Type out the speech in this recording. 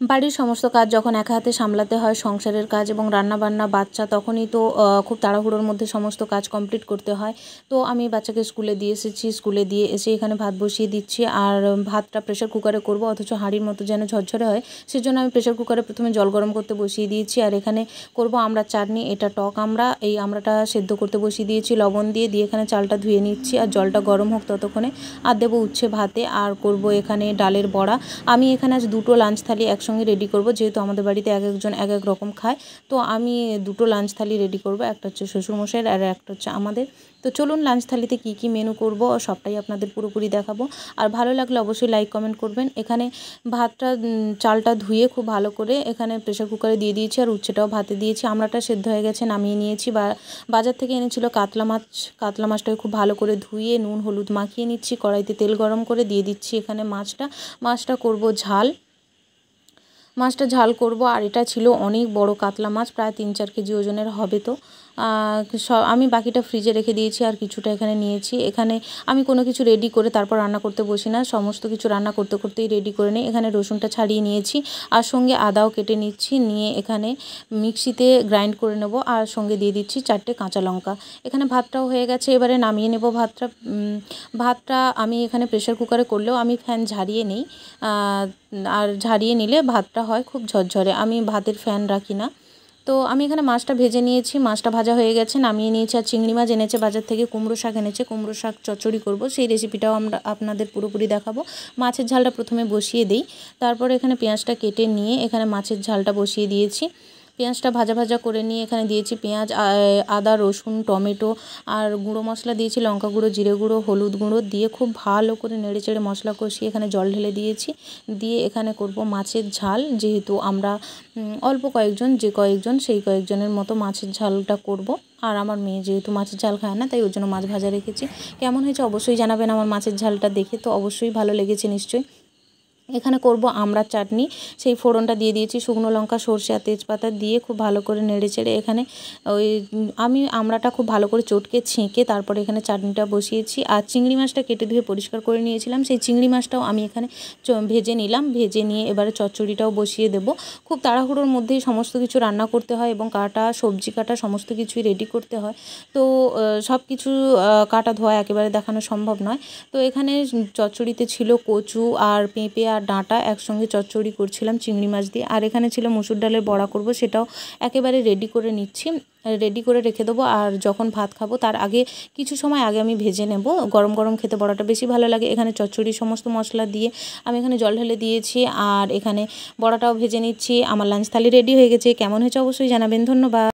বাড়ির সমস্ত কাজ যখন একা হাতে সামলাতে হয়, সংসারের কাজ এবং রান্নাবান্না, বাচ্চা, তখনই তো খুব তাড়াহুড়োর মধ্যে সমস্ত কাজ কমপ্লিট করতে হয়। তো আমি বাচ্চাকে স্কুলে দিয়ে এসেছি, স্কুলে দিয়ে এসে এখানে ভাত বসিয়ে দিচ্ছি। আর ভাতটা প্রেশার কুকারে করব, অথচ হাঁড়ির মতো যেন ঝরঝরে হয়, সেজন্য আমি প্রেশার কুকারে প্রথমে জল গরম করতে বসিয়ে দিয়েছি। আর এখানে করব আমড়ার চাটনি। এটা টক আমড়া, এই আমড়াটা সেদ্ধ করতে বসিয়ে দিয়েছি লবণ দিয়ে। এখানে চালটা ধুয়ে নিচ্ছি আর জলটা গরম হোক ততক্ষণে। আর দেবো উচ্ছে ভাতে, আর করব এখানে ডালের বড়া। আমি এখানে আজ দুটো লাঞ্চ থালি একসঙ্গে রেডি করব, যেহেতু আমাদের বাড়িতে এক একজন এক এক রকম খায়। তো আমি দুটো লাঞ্চ থালি রেডি করব, একটা হচ্ছে শ্বশুরমশাইয়ের আর একটা হচ্ছে আমাদের। তো চলুন লাঞ্চ থালিতে কী কী মেনু করব সবটাই আপনাদের পুরোপুরি দেখাবো। আর ভালো লাগলে অবশ্যই লাইক কমেন্ট করবেন। এখানে ভাতটা চালটা ধুয়ে খুব ভালো করে এখানে প্রেশার কুকারে দিয়ে দিয়েছি, আর উচ্ছেটাও ভাতে দিয়েছি। আমড়াটা সেদ্ধ হয়ে গেছে, নামিয়ে নিয়েছি। বাজার থেকে এনেছিল কাতলা মাছ। কাতলা মাছটাকে খুব ভালো করে ধুয়ে নুন হলুদ মাখিয়ে নিচ্ছি। কড়াইতে তেল গরম করে দিয়ে দিচ্ছি এখানে মাছটা করব ঝাল। মাছটা ঝাল করব। আর এটা ছিল অনেক বড় কাতলা মাছ, প্রায় 3-4 কেজি ওজনের হবে। তো আমি বাকিটা ফ্রিজে রেখে দিয়েছি, আর কিছুটা এখানে নিয়েছি। এখানে আমি কোনো কিছু রেডি করে তারপর রান্না করতে বসি না, সমস্ত কিছু রান্না করতে করতেই রেডি করে নিই। এখানে রসুনটা ছাড়িয়ে নিয়েছি, আর সঙ্গে আদাও কেটে নিচ্ছি। নিয়ে এখানে মিক্সিতে গ্রাইন্ড করে নেব, আর সঙ্গে দিয়ে দিচ্ছি 4টে কাঁচা লঙ্কা। এখানে ভাতটাও হয়ে গেছে, এবারে নামিয়ে নেব ভাতটা আমি এখানে প্রেশার কুকারে করলেও আমি ফ্যান ঝারিয়ে নিই। আর ঝারিয়ে নিলে ভাতটা হয় খুব ঝরঝরে, আমি ভাতের ফ্যান রাখি না। তো আমি এখানে মাছটা ভেজে নিয়েছি, মাছটা ভাজা হয়ে গেছে, নামিয়ে নিয়েছি। আর চিংড়ি মাছ এনেছে বাজার থেকে, কুমড়ো শাক এনেছে, কুমড়ো শাক চচ্চড়ি করব, সেই রেসিপিটাও আমরা আপনাদের পুরোপুরি দেখাবো। মাছের ঝালটা প্রথমে বসিয়ে দিই, তারপর এখানে পেঁয়াজটা কেটে নিয়ে এখানে মাছের ঝালটা বসিয়ে দিয়েছি। পেঁয়াজটা ভাজা ভাজা করে নিয়ে এখানে দিয়েছি পেঁয়াজ, আদা, রসুন, টমেটো, আর গুঁড়ো মশলা দিয়েছি, লঙ্কা গুঁড়ো, জিরে গুঁড়ো, হলুদ গুঁড়ো দিয়ে খুব ভালো করে নেড়ে চেড়ে মশলা কষিয়ে এখানে জল ঢেলে দিয়েছি। দিয়ে এখানে করব মাছের ঝাল, যেহেতু আমরা অল্প কয়েকজন সেই কয়েকজনের মতো মাছের ঝালটা করব। আর আমার মেয়ে যেহেতু মাছের ঝাল খায় না, তাই ওর জন্য মাছ ভাজা রেখেছি। কেমন হয়েছে অবশ্যই জানাবেন আমার মাছের ঝালটা দেখে, তো অবশ্যই ভালো লেগেছে নিশ্চয়ই। এখানে করব আমড়ার চাটনি, সেই ফোড়নটা দিয়ে দিয়েছি, শুকনো লঙ্কা, সরষে আর তেজপাতা দিয়ে খুব ভালো করে নেড়ে চেড়ে এখানে আমি আমড়াটা খুব ভালো করে চটকে ছেঁকে তারপরে এখানে চাটনিটা বসিয়েছি। আর চিংড়ি মাছটা কেটে ধুয়ে পরিষ্কার করে নিয়েছিলাম, সেই চিংড়ি মাছটাও আমি এখানে ভেজে নিলাম। ভেজে নিয়ে এবারে চচ্চড়িটাও বসিয়ে দেব। খুব তাড়াহুড়োর মধ্যেই সমস্ত কিছু রান্না করতে হয়, এবং সবজি কাটা সমস্ত কিছুই রেডি করতে হয়। তো সব কিছু কাটা ধোয়া একেবারে দেখানো সম্ভব নয়। তো এখানে চচ্চড়িতে ছিল কচু আর পেঁপে আর ডাঁটা একসঙ্গে চচ্চড়ি করছিলাম চিংড়ি মাছ দিয়ে। আর এখানে ছিল মসুর ডালের বড়া করব, সেটাও একেবারে রেডি করে নিচ্ছি, রেডি করে রেখে দেবো। আর যখন ভাত খাবো তার আগে কিছু সময় আগে আমি ভেজে নেব, গরম গরম খেতে বড়াটা বেশি ভালো লাগে। এখানে চচ্চড়ি সমস্ত মশলা দিয়ে আমি এখানে জল ঢেলে দিয়েছি, আর এখানে বড়াটাও ভেজে নিচ্ছি। আমার লাঞ্চ থালি রেডি হয়ে গেছে, কেমন হয়েছে অবশ্যই জানাবেন। ধন্যবাদ।